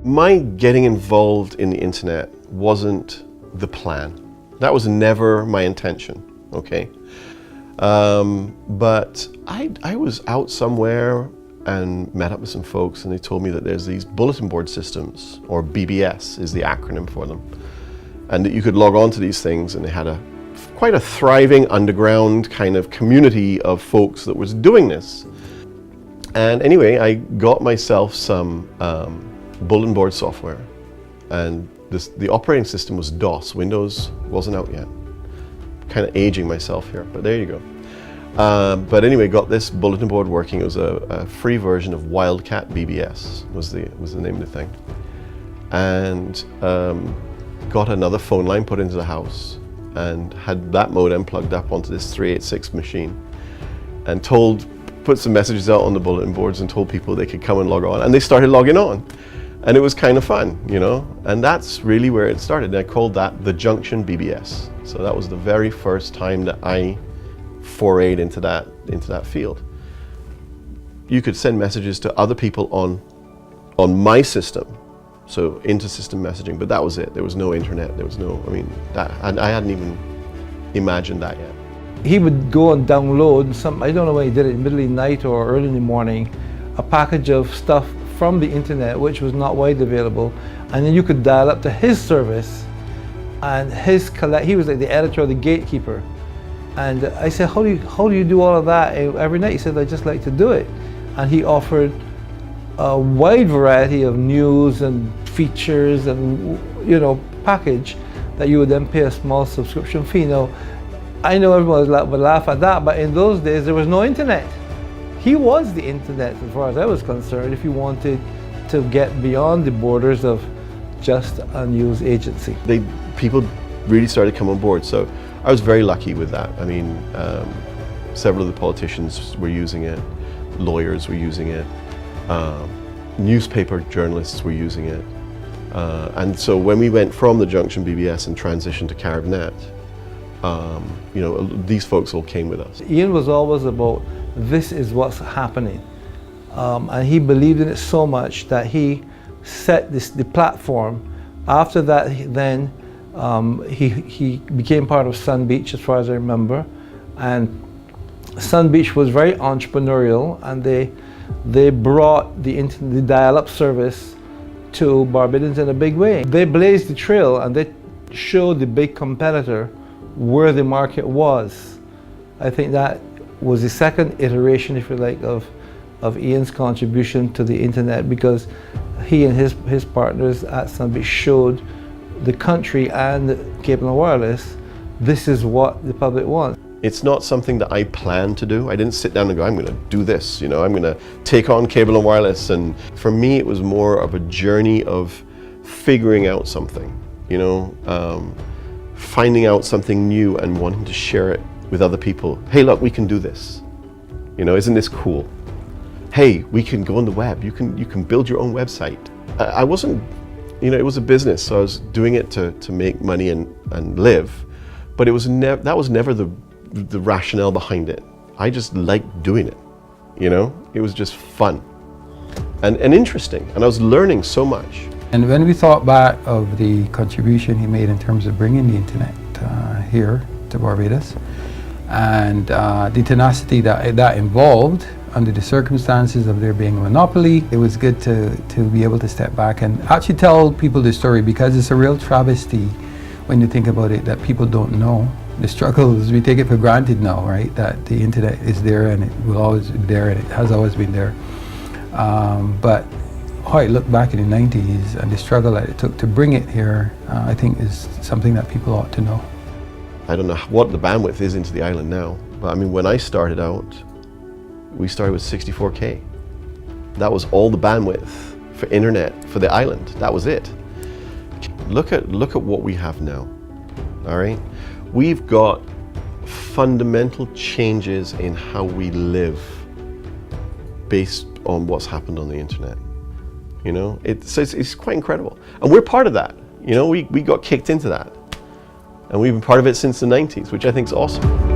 My getting involved in the internet wasn't the plan. That was never my intention, okay? But I was out somewhere and met up with some folks, and they told me that there's these bulletin board systems, or BBS is the acronym for them, and that you could log on to these things, and they had quite a thriving underground kind of community of folks that was doing this. And anyway, I got myself some bulletin board software, and the operating system was DOS. Windows wasn't out yet. Kind of aging myself here, but there you go. But anyway, got this bulletin board working. It was a free version of Wildcat BBS was the name of the thing, and got another phone line put into the house, and had that modem plugged up onto this 386 machine, and put some messages out on the bulletin boards and told people they could come and log on, and they started logging on, and it was kind of fun, you know. And that's really where it started. And I called that the Junction BBS. So that was the very first time that I forayed into that field. You could send messages to other people on my system, so inter-system messaging, but that was it. There was no internet. There was no, I hadn't even imagined that yet. He would go and download I don't know when he did it, middle of the night or early in the morning, a package of stuff from the internet, which was not widely available, and then you could dial up to his service, and he was like the editor or the gatekeeper. And I said, how do you do all of that every night? He said, I just like to do it. And he offered a wide variety of news and features and, you know, package that you would then pay a small subscription fee. Now, I know everyone would laugh at that, but in those days there was no internet. He was the internet as far as I was concerned, if you wanted to get beyond the borders of just a news agency. People really started to come on board, so I was very lucky with that. I mean, several of the politicians were using it, lawyers were using it, newspaper journalists were using it. And so when we went from the Junction BBS and transitioned to CaribNet, you know, these folks all came with us. Ian was always about, this is what's happening. And he believed in it so much that he set the platform. After that, then he became part of Sun Beach, as far as I remember. And Sun Beach was very entrepreneurial, and they brought the dial-up service to Barbadians in a big way. They blazed the trail, and they showed the big competitor where the market was. I think that was the second iteration, if you like, of Ian's contribution to the internet, because he and his partners at Sun Beach showed the country and Cable and Wireless, this is what the public wants. It's not something that I planned to do. I didn't sit down and go, I'm going to do this, you know, I'm going to take on Cable and Wireless. And for me, it was more of a journey of figuring out something, you know, finding out something new and wanting to share it with other people. Hey, look, we can do this. You know, isn't this cool? Hey, we can go on the web. You can build your own website. I wasn't, you know, it was a business, so I was doing it to make money and live, but it was that was never the rationale behind it. I just liked doing it, you know? It was just fun and interesting, and I was learning so much. And when we thought back of the contribution he made in terms of bringing the internet here to Barbados, and the tenacity that involved under the circumstances of there being a monopoly, it was good to be able to step back and actually tell people the story, because it's a real travesty when you think about it that people don't know the struggles. We take it for granted now, right, that the internet is there and it will always be there and it has always been there. But how I look back in the 90s and the struggle that it took to bring it here, I think is something that people ought to know. I don't know what the bandwidth is into the island now, but I mean, when I started out, we started with 64K. That was all the bandwidth for internet for the island. That was it. Look at what we have now. All right, we've got fundamental changes in how we live based on what's happened on the internet. You know, it's quite incredible, and we're part of that. You know, we got kicked into that, and we've been part of it since the 90s, which I think is awesome.